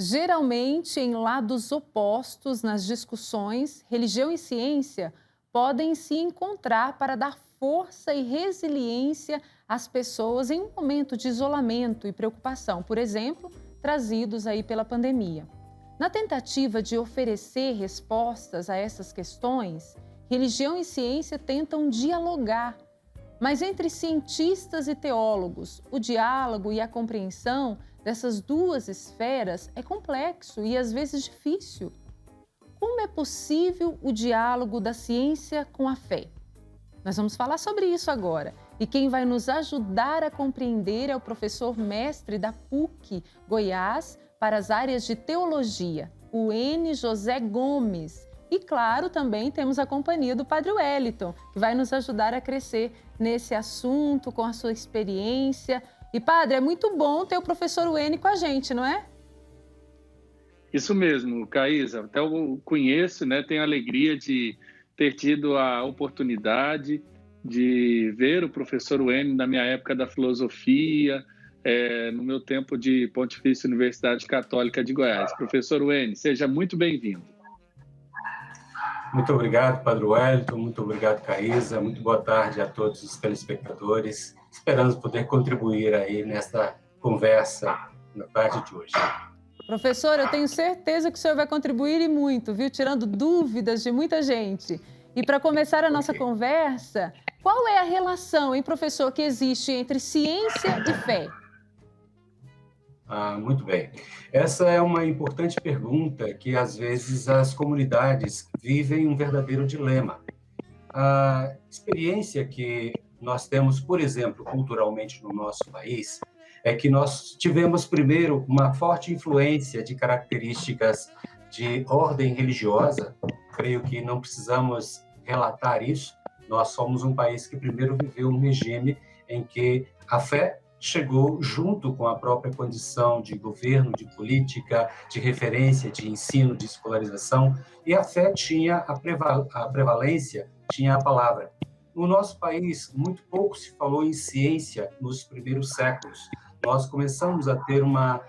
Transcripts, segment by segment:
Geralmente, em lados opostos nas discussões, religião e ciência podem se encontrar para dar força e resiliência às pessoas em um momento de isolamento e preocupação, por exemplo, trazidos aí pela pandemia. Na tentativa de oferecer respostas a essas questões, religião e ciência tentam dialogar, mas entre cientistas e teólogos, o diálogo e a compreensão dessas duas esferas é complexo e às vezes difícil. Como é possível o diálogo da ciência com a fé? Nós vamos falar sobre isso agora. E quem vai nos ajudar a compreender é o professor mestre da PUC Goiás para as áreas de teologia, o N. José Gomes. E, claro, também temos a companhia do Padre Wellington, que vai nos ajudar a crescer nesse assunto, com a sua experiência. E, Padre, é muito bom ter o professor Wellington com a gente, não é? Isso mesmo, Caísa. Até eu conheço, né? Tenho a alegria de ter tido a oportunidade de ver o professor Wellington na minha época da filosofia, no meu tempo de Pontifícia Universidade Católica de Goiás. Professor Wellington, seja muito bem-vindo. Muito obrigado, Padre Wellington, muito obrigado, Caísa, muito boa tarde a todos os telespectadores. Esperamos poder contribuir aí nesta conversa na tarde de hoje. Professor, eu tenho certeza que o senhor vai contribuir e muito, viu? Tirando dúvidas de muita gente. E para começar a nossa conversa, qual é a relação, hein, professor, que existe entre ciência e fé? Muito bem. Essa é uma importante pergunta que, às vezes, as comunidades vivem um verdadeiro dilema. A experiência que nós temos, por exemplo, culturalmente no nosso país, é que nós tivemos, primeiro, uma forte influência de características de ordem religiosa. Creio que não precisamos relatar isso. Nós somos um país que primeiro viveu um regime em que a fé chegou junto com a própria condição de governo, de política, de referência, de ensino, de escolarização, e a fé tinha a prevalência, tinha a palavra. No nosso país, muito pouco se falou em ciência nos primeiros séculos. Nós começamos a ter uma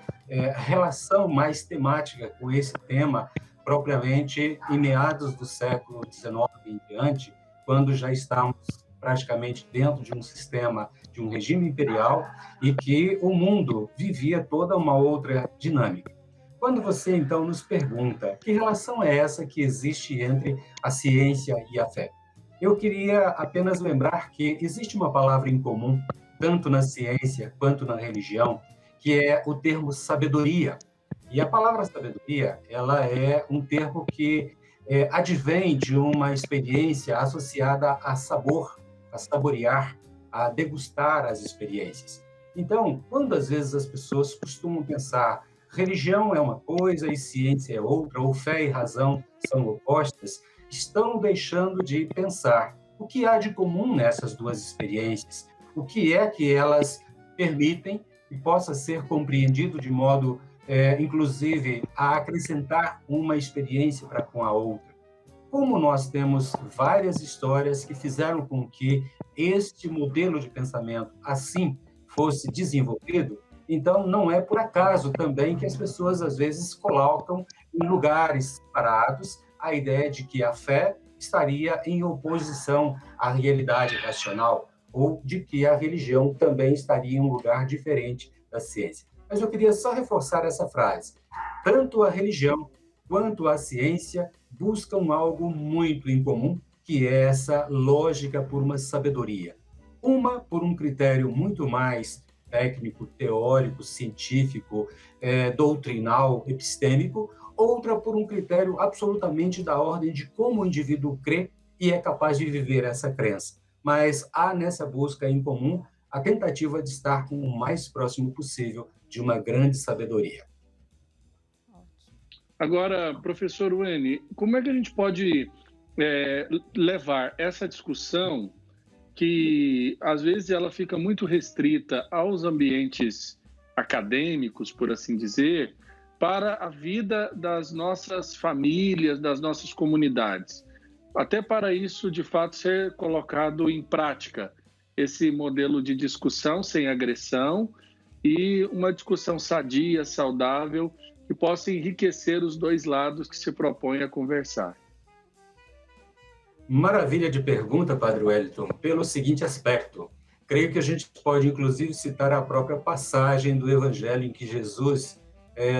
relação mais temática com esse tema, propriamente em meados do século XIX em diante, quando já estávamos praticamente dentro de um sistema, de um regime imperial, e que o mundo vivia toda uma outra dinâmica. Quando você, então, nos pergunta que relação é essa que existe entre a ciência e a fé, eu queria apenas lembrar que existe uma palavra em comum, tanto na ciência quanto na religião, que é o termo sabedoria. E a palavra sabedoria, ela é um termo que advém de uma experiência associada a sabor, a saborear, a degustar as experiências. Então, quando às vezes as pessoas costumam pensar religião é uma coisa e ciência é outra, ou fé e razão são opostas, estão deixando de pensar o que há de comum nessas duas experiências, o que é que elas permitem e possa ser compreendido de modo, inclusive, a acrescentar uma experiência para com a outra. Como nós temos várias histórias que fizeram com que este modelo de pensamento assim fosse desenvolvido, então não é por acaso também que as pessoas às vezes colocam em lugares separados a ideia de que a fé estaria em oposição à realidade racional ou de que a religião também estaria em um lugar diferente da ciência. Mas eu queria só reforçar essa frase. Tanto a religião quanto a ciência buscam algo muito em comum, que é essa lógica por uma sabedoria. Uma por um critério muito mais técnico, teórico, científico, doutrinal, epistêmico, outra por um critério absolutamente da ordem de como o indivíduo crê e é capaz de viver essa crença. Mas há nessa busca em comum a tentativa de estar com o mais próximo possível de uma grande sabedoria. Agora, professor Wellington, como é que a gente pode levar essa discussão que, às vezes, ela fica muito restrita aos ambientes acadêmicos, por assim dizer, para a vida das nossas famílias, das nossas comunidades? Até para isso, de fato, ser colocado em prática, esse modelo de discussão sem agressão e uma discussão sadia, saudável, que possa enriquecer os dois lados que se propõem a conversar. Maravilha de pergunta, Padre Wellington, pelo seguinte aspecto. Creio que a gente pode, inclusive, citar a própria passagem do Evangelho em que Jesus,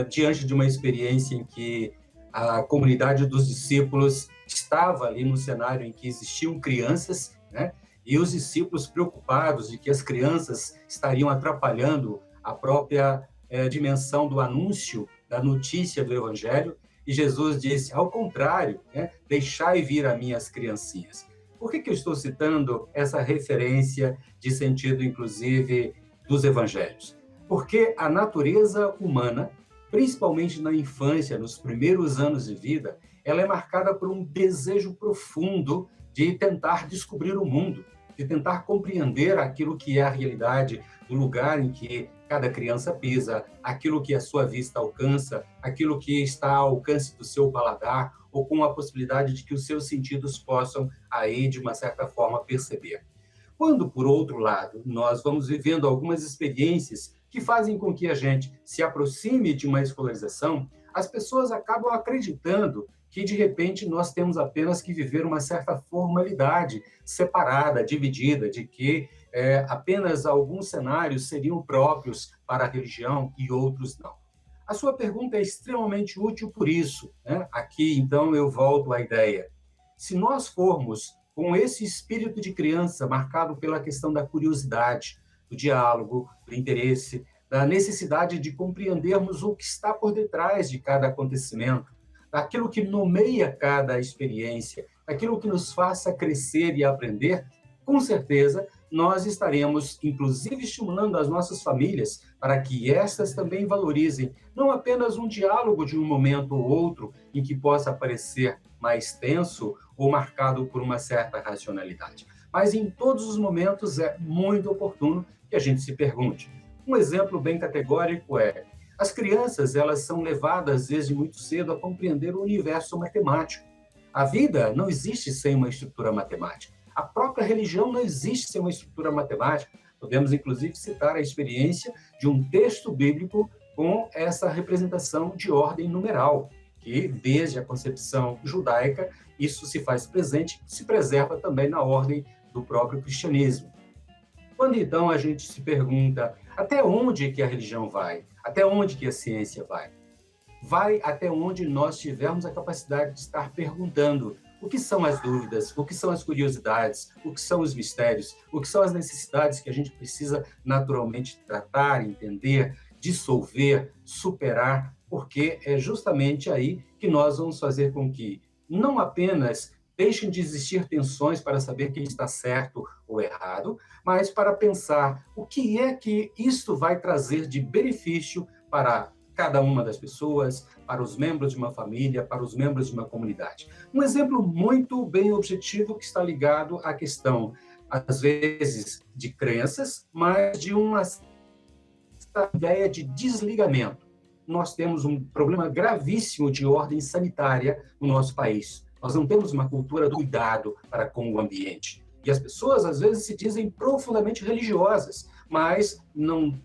diante de uma experiência em que a comunidade dos discípulos estava ali no cenário em que existiam crianças, né? E os discípulos preocupados de que as crianças estariam atrapalhando a própria dimensão do anúncio, da notícia do Evangelho, e Jesus disse, ao contrário, né? Deixai vir a mim as criancinhas. Por que eu estou citando essa referência de sentido, inclusive, dos evangelhos? Porque a natureza humana, principalmente na infância, nos primeiros anos de vida, ela é marcada por um desejo profundo de tentar descobrir o mundo, de tentar compreender aquilo que é a realidade do lugar em que cada criança pisa, aquilo que a sua vista alcança, aquilo que está ao alcance do seu paladar, ou com a possibilidade de que os seus sentidos possam aí, de uma certa forma, perceber. Quando, por outro lado, nós vamos vivendo algumas experiências que fazem com que a gente se aproxime de uma escolarização, as pessoas acabam acreditando que, de repente, nós temos apenas que viver uma certa formalidade separada, dividida, de que apenas alguns cenários seriam próprios para a religião e outros não. A sua pergunta é extremamente útil por isso, né? Aqui, então, eu volto à ideia. Se nós formos com esse espírito de criança marcado pela questão da curiosidade, do diálogo, do interesse, da necessidade de compreendermos o que está por detrás de cada acontecimento, daquilo que nomeia cada experiência, daquilo que nos faça crescer e aprender, com certeza nós estaremos, inclusive, estimulando as nossas famílias para que estas também valorizem não apenas um diálogo de um momento ou outro em que possa parecer mais tenso ou marcado por uma certa racionalidade, mas em todos os momentos é muito oportuno que a gente se pergunte. Um exemplo bem categórico é: as crianças, elas são levadas desde muito cedo a compreender o universo matemático. A vida não existe sem uma estrutura matemática. A própria religião não existe sem uma estrutura matemática. Podemos, inclusive, citar a experiência de um texto bíblico com essa representação de ordem numeral, que, desde a concepção judaica, isso se faz presente, se preserva também na ordem do próprio cristianismo. Quando, então, a gente se pergunta até onde que a religião vai? Até onde que a ciência vai? Vai até onde nós tivermos a capacidade de estar perguntando o que são as dúvidas, o que são as curiosidades, o que são os mistérios, o que são as necessidades que a gente precisa naturalmente tratar, entender, dissolver, superar, porque é justamente aí que nós vamos fazer com que não apenas deixem de existir tensões para saber quem está certo ou errado, mas para pensar o que é que isto vai trazer de benefício para cada uma das pessoas, para os membros de uma família, para os membros de uma comunidade. Um exemplo muito bem objetivo que está ligado à questão, às vezes, de crenças, mas de uma ideia de desligamento. Nós temos um problema gravíssimo de ordem sanitária no nosso país. Nós não temos uma cultura do cuidado para com o ambiente. E as pessoas, às vezes, se dizem profundamente religiosas, mas não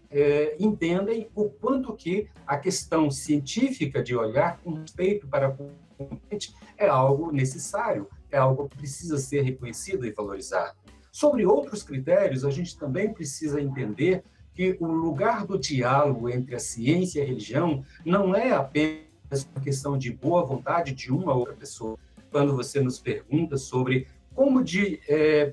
entendem o quanto que a questão científica de olhar com respeito para o ambiente é algo necessário, é algo que precisa ser reconhecido e valorizado. Sobre outros critérios, a gente também precisa entender que o lugar do diálogo entre a ciência e a religião não é apenas uma questão de boa vontade de uma ou outra pessoa. Quando você nos pergunta sobre como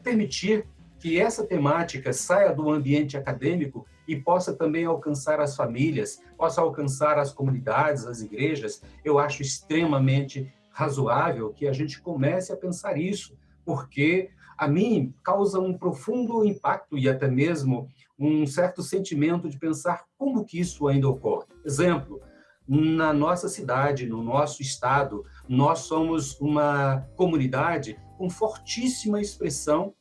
permitir que essa temática saia do ambiente acadêmico e possa também alcançar as famílias, possa alcançar as comunidades, as igrejas, eu acho extremamente razoável que a gente comece a pensar isso, porque a mim causa um profundo impacto e até mesmo um certo sentimento de pensar como que isso ainda ocorre. Exemplo, na nossa cidade, no nosso estado, nós somos uma comunidade com fortíssima expressão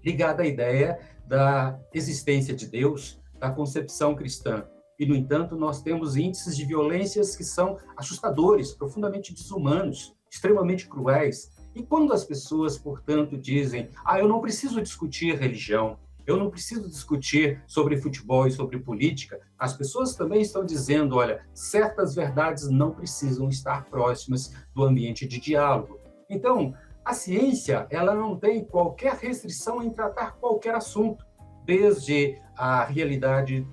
ligada à ideia da existência de Deus, da concepção cristã. E, no entanto, nós temos índices de violências que são assustadores, profundamente desumanos, extremamente cruéis. E quando as pessoas, portanto, dizem: eu não preciso discutir religião, Eu não preciso discutir sobre futebol e sobre política. As pessoas também estão dizendo, olha, certas verdades não precisam estar próximas do ambiente de diálogo. Então, a ciência, ela não tem qualquer restrição em tratar qualquer assunto, desde a realidade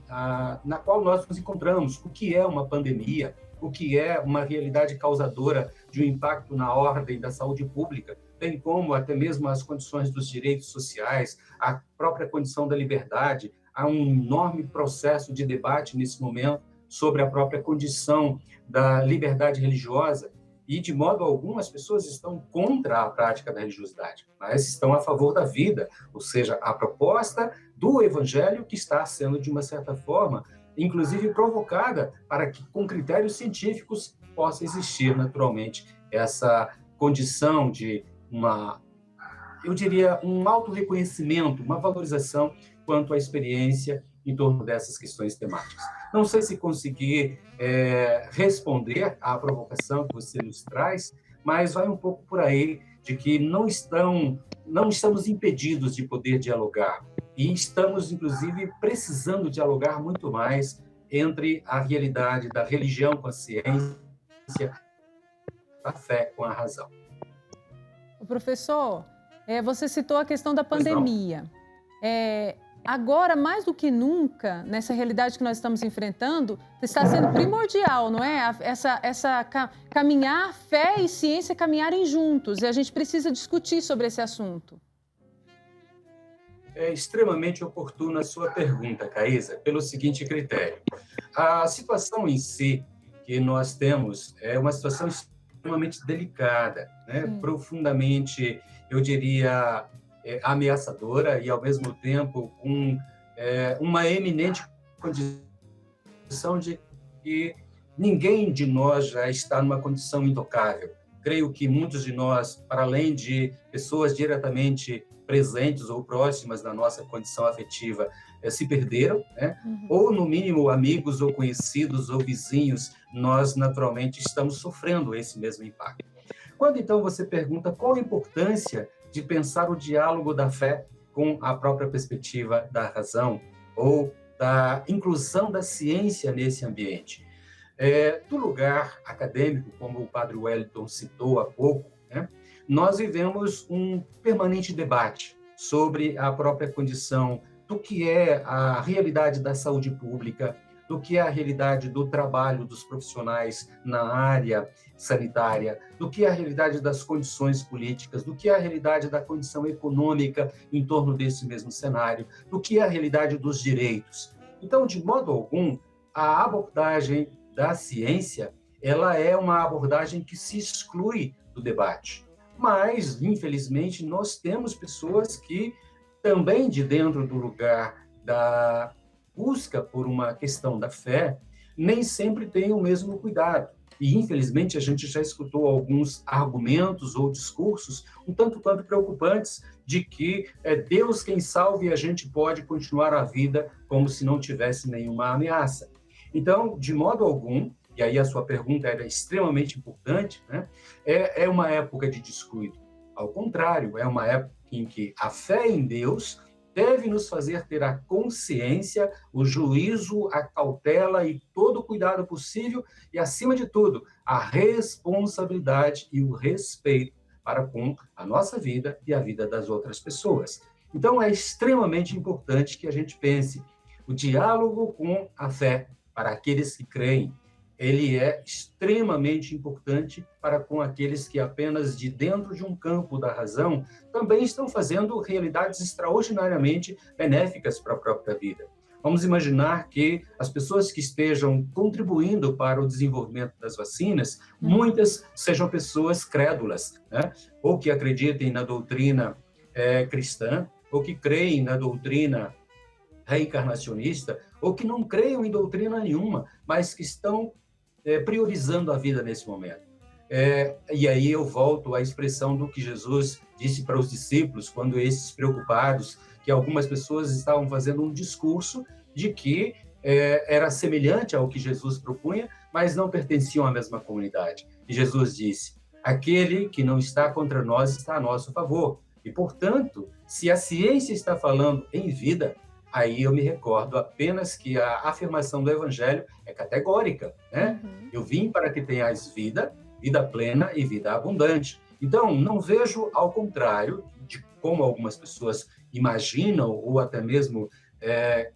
na qual nós nos encontramos, o que é uma pandemia, o que é uma realidade causadora de um impacto na ordem da saúde pública, bem como até mesmo as condições dos direitos sociais, a própria condição da liberdade. Há um enorme processo de debate nesse momento sobre a própria condição da liberdade religiosa, e, de modo algum, as pessoas estão contra a prática da religiosidade, mas estão a favor da vida, ou seja, a proposta do evangelho que está sendo, de uma certa forma, inclusive provocada para que, com critérios científicos, possa existir, naturalmente, essa condição de eu diria, um autorreconhecimento, uma valorização quanto à experiência em torno dessas questões temáticas. Não sei se consegui responder à provocação que você nos traz, mas vai um pouco por aí de que não estamos impedidos de poder dialogar e estamos, inclusive, precisando dialogar muito mais entre a realidade da religião com a ciência, a fé com a razão. Professor, você citou a questão da pandemia. Agora, mais do que nunca, nessa realidade que nós estamos enfrentando, está sendo primordial, não é? Caminhar, fé e ciência caminharem juntos. E a gente precisa discutir sobre esse assunto. É extremamente oportuna a sua pergunta, Caísa, pelo seguinte critério. A situação em si que nós temos é uma situação extremamente delicada, né? Profundamente, eu diria, ameaçadora e, ao mesmo tempo, com uma eminente condição de que ninguém de nós já está numa condição intocável. Creio que muitos de nós, para além de pessoas diretamente presentes ou próximas da nossa condição afetiva, se perderam, né? Ou, no mínimo, amigos ou conhecidos ou vizinhos, nós, naturalmente, estamos sofrendo esse mesmo impacto. Quando, então, você pergunta qual a importância de pensar o diálogo da fé com a própria perspectiva da razão ou da inclusão da ciência nesse ambiente. Do lugar acadêmico, como o padre Wellington citou há pouco, né, nós vivemos um permanente debate sobre a própria condição do que é a realidade da saúde pública, do que é a realidade do trabalho dos profissionais na área sanitária, do que é a realidade das condições políticas, do que é a realidade da condição econômica em torno desse mesmo cenário, do que é a realidade dos direitos. Então, de modo algum, a abordagem da ciência, ela é uma abordagem que se exclui do debate. Mas, infelizmente, nós temos pessoas que também, de dentro do lugar da busca por uma questão da fé, nem sempre têm o mesmo cuidado. E, infelizmente, a gente já escutou alguns argumentos ou discursos um tanto quanto preocupantes de que é Deus quem salve e a gente pode continuar a vida como se não tivesse nenhuma ameaça. Então, de modo algum, e aí a sua pergunta era extremamente importante, né? É uma época de descuido. Ao contrário, é uma época em que a fé em Deus deve nos fazer ter a consciência, o juízo, a cautela e todo o cuidado possível e, acima de tudo, a responsabilidade e o respeito para com a nossa vida e a vida das outras pessoas. Então, é extremamente importante que a gente pense o diálogo com a fé para aqueles que creem. Ele é extremamente importante para com aqueles que apenas de dentro de um campo da razão também estão fazendo realidades extraordinariamente benéficas para a própria vida. Vamos imaginar que as pessoas que estejam contribuindo para o desenvolvimento das vacinas, muitas sejam pessoas crédulas, né? Ou que acreditem na doutrina cristã, ou que creem na doutrina reencarnacionista, ou que não creiam em doutrina nenhuma, mas que estão priorizando a vida nesse momento. E aí eu volto à expressão do que Jesus disse para os discípulos, quando esses preocupados, que algumas pessoas estavam fazendo um discurso de que era semelhante ao que Jesus propunha, mas não pertenciam à mesma comunidade. E Jesus disse, aquele que não está contra nós está a nosso favor. E, portanto, se a ciência está falando em vida, aí eu me recordo apenas que a afirmação do Evangelho é categórica, né? Eu vim para que tenhais vida, vida plena e vida abundante. Então, não vejo, ao contrário de como algumas pessoas imaginam ou até mesmo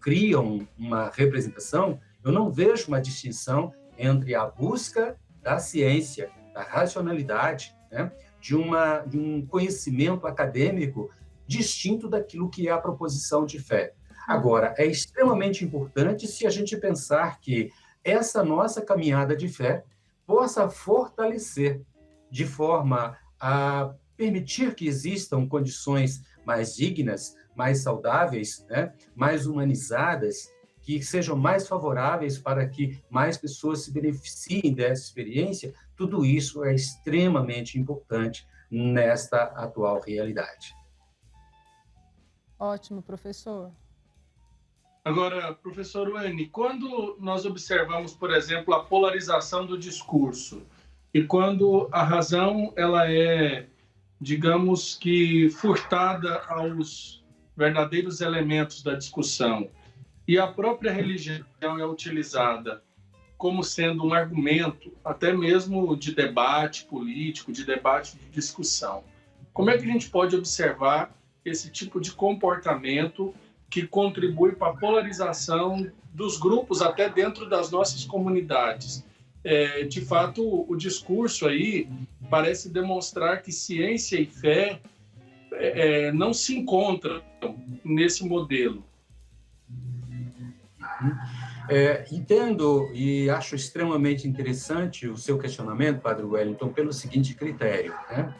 criam uma representação, eu não vejo uma distinção entre a busca da ciência, da racionalidade, né? de um conhecimento acadêmico distinto daquilo que é a proposição de fé. Agora, é extremamente importante se a gente pensar que essa nossa caminhada de fé possa fortalecer de forma a permitir que existam condições mais dignas, mais saudáveis, né? mais humanizadas, que sejam mais favoráveis para que mais pessoas se beneficiem dessa experiência. Tudo isso é extremamente importante nesta atual realidade. Ótimo, professor. Agora, professor Wayne, quando nós observamos, por exemplo, a polarização do discurso e quando a razão ela é, digamos que, furtada aos verdadeiros elementos da discussão e a própria religião é utilizada como sendo um argumento, até mesmo de debate político, de debate de discussão, como é que a gente pode observar esse tipo de comportamento que contribui para a polarização dos grupos até dentro das nossas comunidades? De fato, o discurso aí parece demonstrar que ciência e fé não se encontram nesse modelo. Entendo e acho extremamente interessante o seu questionamento, Padre Wellington, pelo seguinte critério, né?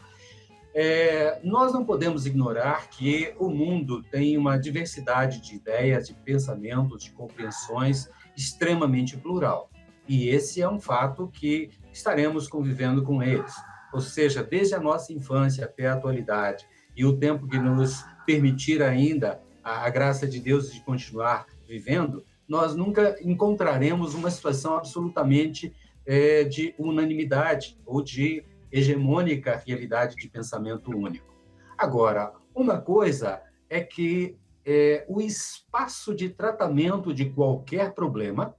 Nós não podemos ignorar que o mundo tem uma diversidade de ideias, de pensamentos, de compreensões extremamente plural. E esse é um fato que estaremos convivendo com eles. Ou seja, desde a nossa infância até a atualidade, e o tempo que nos permitir ainda a graça de Deus de continuar vivendo, nós nunca encontraremos uma situação absolutamente de unanimidade ou de hegemônica realidade de pensamento único. Agora, uma coisa é que o espaço de tratamento de qualquer problema,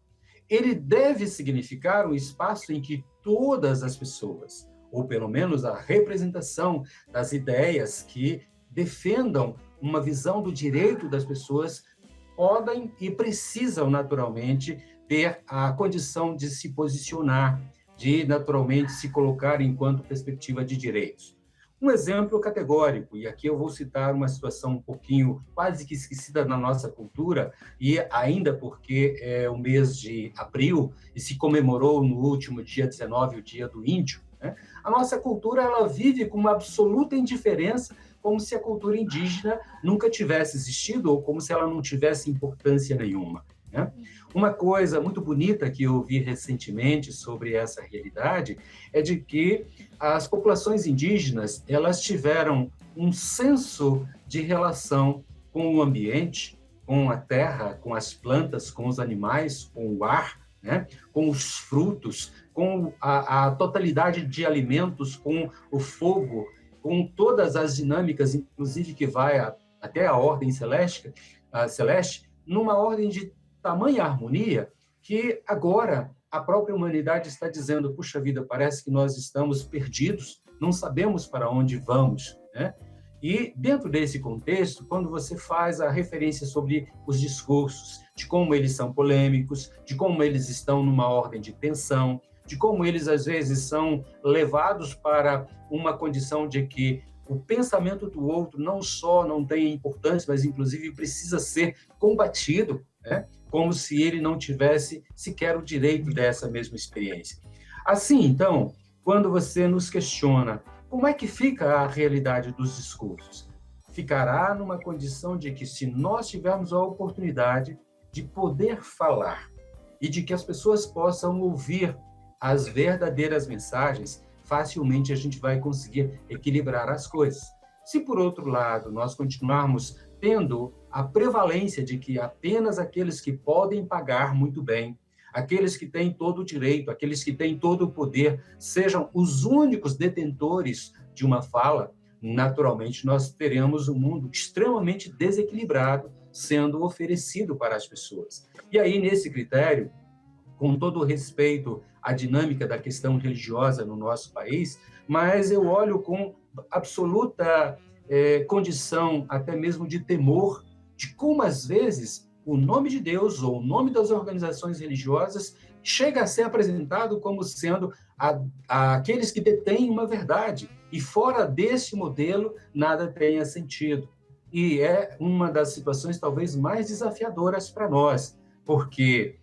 ele deve significar um espaço em que todas as pessoas, ou pelo menos a representação das ideias que defendam uma visão do direito das pessoas, podem e precisam naturalmente ter a condição de se posicionar, de naturalmente se colocar enquanto perspectiva de direitos. Um exemplo categórico, e aqui eu vou citar uma situação um pouquinho quase que esquecida na nossa cultura, e ainda porque é o mês de abril e se comemorou no último dia 19, o Dia do Índio, né? A nossa cultura ela vive com uma absoluta indiferença, como se a cultura indígena nunca tivesse existido ou como se ela não tivesse importância nenhuma, né? Uma coisa muito bonita que eu vi recentemente sobre essa realidade é de que as populações indígenas elas tiveram um senso de relação com o ambiente, com a terra, com as plantas, com os animais, com o ar, né? Com os frutos, com a totalidade de alimentos, com o fogo, com todas as dinâmicas, inclusive que vai até a ordem celeste, numa ordem de tamanha harmonia que agora a própria humanidade está dizendo, puxa vida, parece que nós estamos perdidos, não sabemos para onde vamos, né? E dentro desse contexto, quando você faz a referência sobre os discursos, de como eles são polêmicos, de como eles estão numa ordem de tensão, de como eles às vezes são levados para uma condição de que o pensamento do outro não só não tem importância, mas inclusive precisa ser combatido, né? Como se ele não tivesse sequer o direito dessa mesma experiência. Assim, então, quando você nos questiona como é que fica a realidade dos discursos, ficará numa condição de que, se nós tivermos a oportunidade de poder falar e de que as pessoas possam ouvir as verdadeiras mensagens, facilmente a gente vai conseguir equilibrar as coisas. Se, por outro lado, nós continuarmos tendo a prevalência de que apenas aqueles que podem pagar muito bem, aqueles que têm todo o direito, aqueles que têm todo o poder, sejam os únicos detentores de uma fala, naturalmente nós teremos um mundo extremamente desequilibrado sendo oferecido para as pessoas. E aí, nesse critério, com todo o respeito à dinâmica da questão religiosa no nosso país, mas eu olho com absoluta condição, até mesmo de temor, de como, às vezes, o nome de Deus ou o nome das organizações religiosas chega a ser apresentado como sendo aqueles que detêm uma verdade, e fora desse modelo, nada tenha sentido. E é uma das situações talvez mais desafiadoras para nós, porque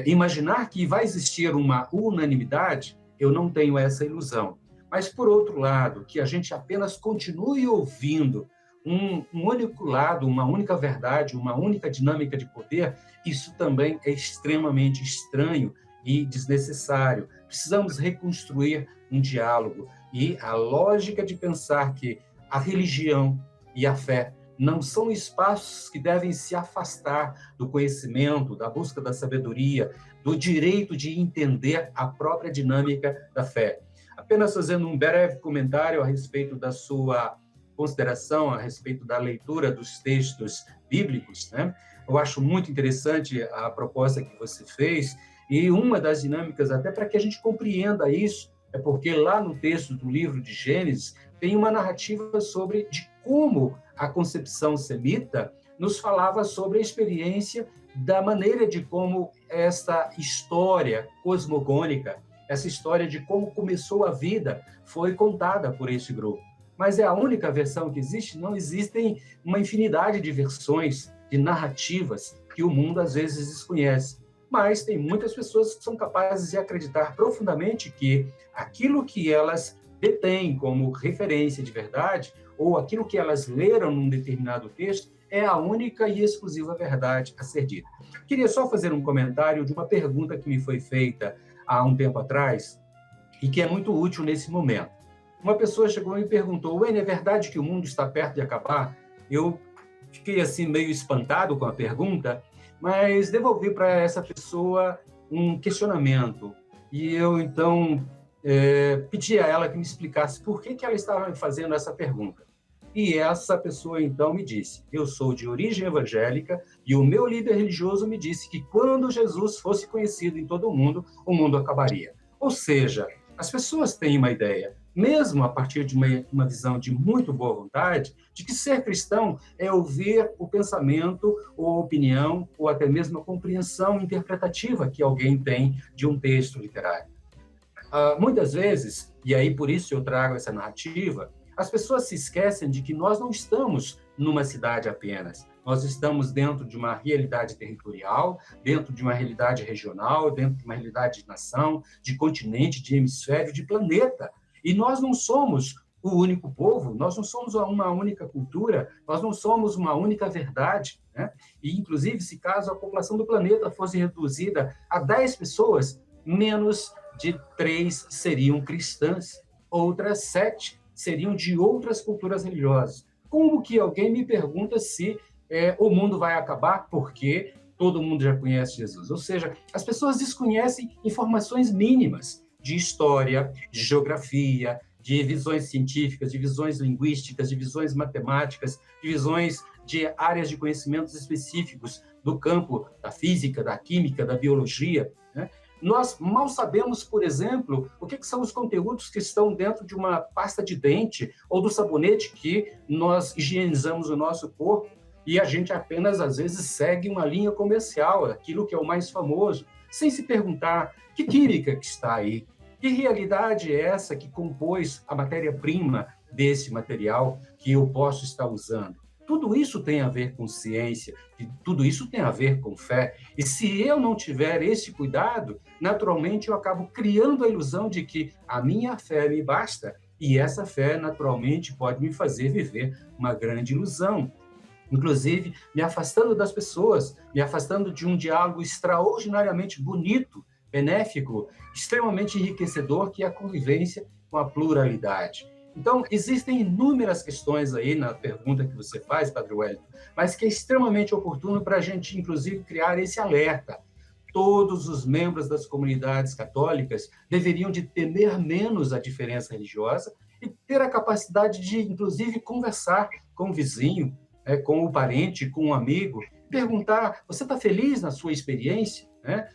imaginar que vai existir uma unanimidade, eu não tenho essa ilusão. Mas, por outro lado, que a gente apenas continue ouvindo um único lado, uma única verdade, uma única dinâmica de poder, isso também é extremamente estranho e desnecessário. Precisamos reconstruir um diálogo. E a lógica de pensar que a religião e a fé não são espaços que devem se afastar do conhecimento, da busca da sabedoria, do direito de entender a própria dinâmica da fé. Apenas fazendo um breve comentário a respeito da sua consideração, a respeito da leitura dos textos bíblicos, né? Eu acho muito interessante a proposta que você fez, e uma das dinâmicas, até para que a gente compreenda isso, é porque lá no texto do livro de Gênesis tem uma narrativa sobre de como a concepção semita nos falava sobre a experiência da maneira de como esta história cosmogônica, essa história de como começou a vida, foi contada por esse grupo. Mas é a única versão que existe? Não, existem uma infinidade de versões, de narrativas, que o mundo às vezes desconhece. Mas tem muitas pessoas que são capazes de acreditar profundamente que aquilo que elas detêm como referência de verdade, ou aquilo que elas leram num determinado texto, é a única e exclusiva verdade a ser dita. Queria só fazer um comentário de uma pergunta que me foi feita há um tempo atrás, e que é muito útil nesse momento. Uma pessoa chegou e me perguntou: Wayne, é verdade que o mundo está perto de acabar? Eu fiquei assim meio espantado com a pergunta, mas devolvi para essa pessoa um questionamento. E eu, então, pedi a ela que me explicasse por que ela estava fazendo essa pergunta. E essa pessoa, então, me disse: eu sou de origem evangélica e o meu líder religioso me disse que quando Jesus fosse conhecido em todo o mundo acabaria. Ou seja, as pessoas têm uma ideia, mesmo a partir de uma visão de muito boa vontade, de que ser cristão é ouvir o pensamento, ou a opinião, ou até mesmo a compreensão interpretativa que alguém tem de um texto literário. Muitas vezes, e aí por isso eu trago essa narrativa, as pessoas se esquecem de que nós não estamos numa cidade apenas. Nós estamos dentro de uma realidade territorial, dentro de uma realidade regional, dentro de uma realidade de nação, de continente, de hemisfério, de planeta. E nós não somos o único povo, nós não somos uma única cultura, nós não somos uma única verdade, né? E, inclusive, se caso a população do planeta fosse reduzida a 10 pessoas, menos de 3 seriam cristãs, outras 7 seriam de outras culturas religiosas. Como que alguém me pergunta se o mundo vai acabar porque todo mundo já conhece Jesus? Ou seja, as pessoas desconhecem informações mínimas de história, de geografia, de visões científicas, de visões linguísticas, de visões matemáticas, de visões de áreas de conhecimentos específicos do campo da física, da química, da biologia, né? Nós mal sabemos, por exemplo, o que são os conteúdos que estão dentro de uma pasta de dente ou do sabonete que nós higienizamos o nosso corpo, e a gente apenas, às vezes, segue uma linha comercial, aquilo que é o mais famoso, sem se perguntar que química que está aí, que realidade é essa que compôs a matéria-prima desse material que eu posso estar usando. Tudo isso tem a ver com ciência, e tudo isso tem a ver com fé. E se eu não tiver esse cuidado, naturalmente eu acabo criando a ilusão de que a minha fé me basta, e essa fé, naturalmente, pode me fazer viver uma grande ilusão. Inclusive, me afastando das pessoas, me afastando de um diálogo extraordinariamente bonito, benéfico, extremamente enriquecedor, que é a convivência com a pluralidade. Então, existem inúmeras questões aí na pergunta que você faz, Padre Wellington, mas que é extremamente oportuno para a gente, inclusive, criar esse alerta. Todos os membros das comunidades católicas deveriam de temer menos a diferença religiosa e ter a capacidade de, inclusive, conversar com o vizinho, com o parente, com um amigo, perguntar: você está feliz na sua experiência?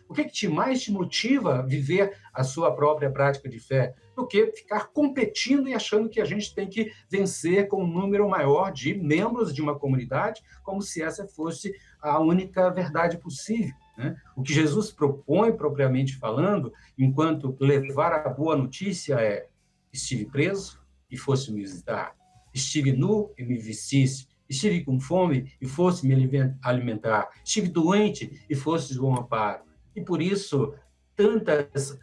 O que mais te motiva a viver a sua própria prática de fé? Do que ficar competindo e achando que a gente tem que vencer com um número maior de membros de uma comunidade, como se essa fosse a única verdade possível. O que Jesus propõe, propriamente falando, enquanto levar a boa notícia é: estive preso e fosse me visitar, estive nu e me vestisse, estive com fome e fosse me alimentar, estive doente e fosse um amparo. E por isso, tantas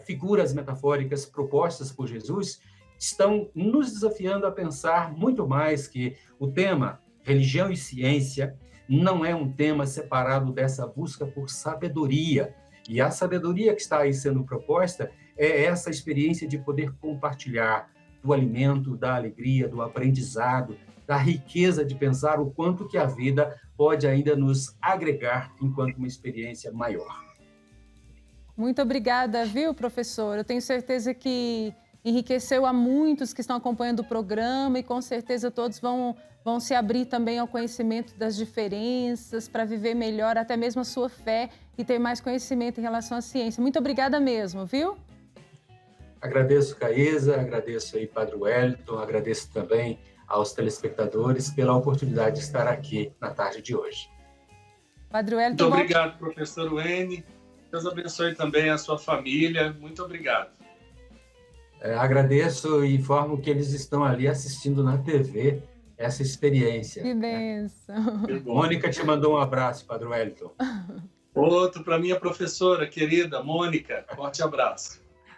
figuras metafóricas propostas por Jesus estão nos desafiando a pensar muito mais que o tema religião e ciência não é um tema separado dessa busca por sabedoria. E a sabedoria que está aí sendo proposta é essa experiência de poder compartilhar do alimento, da alegria, do aprendizado, da riqueza de pensar o quanto que a vida pode ainda nos agregar enquanto uma experiência maior. Muito obrigada, viu, professor? Eu tenho certeza que enriqueceu a muitos que estão acompanhando o programa e com certeza todos vão se abrir também ao conhecimento das diferenças para viver melhor até mesmo a sua fé e ter mais conhecimento em relação à ciência. Muito obrigada mesmo, viu? Agradeço, Caísa, agradeço aí, Padre Wellington, agradeço também aos telespectadores pela oportunidade de estar aqui na tarde de hoje. Padre Wellington, muito obrigado, professor Wene. Deus abençoe também a sua família. Muito obrigado. Agradeço e informo que eles estão ali assistindo na TV essa experiência. Que bênção. Que bom. Mônica te mandou um abraço, Padre Wellington. Outro para minha professora querida, Mônica. Forte abraço.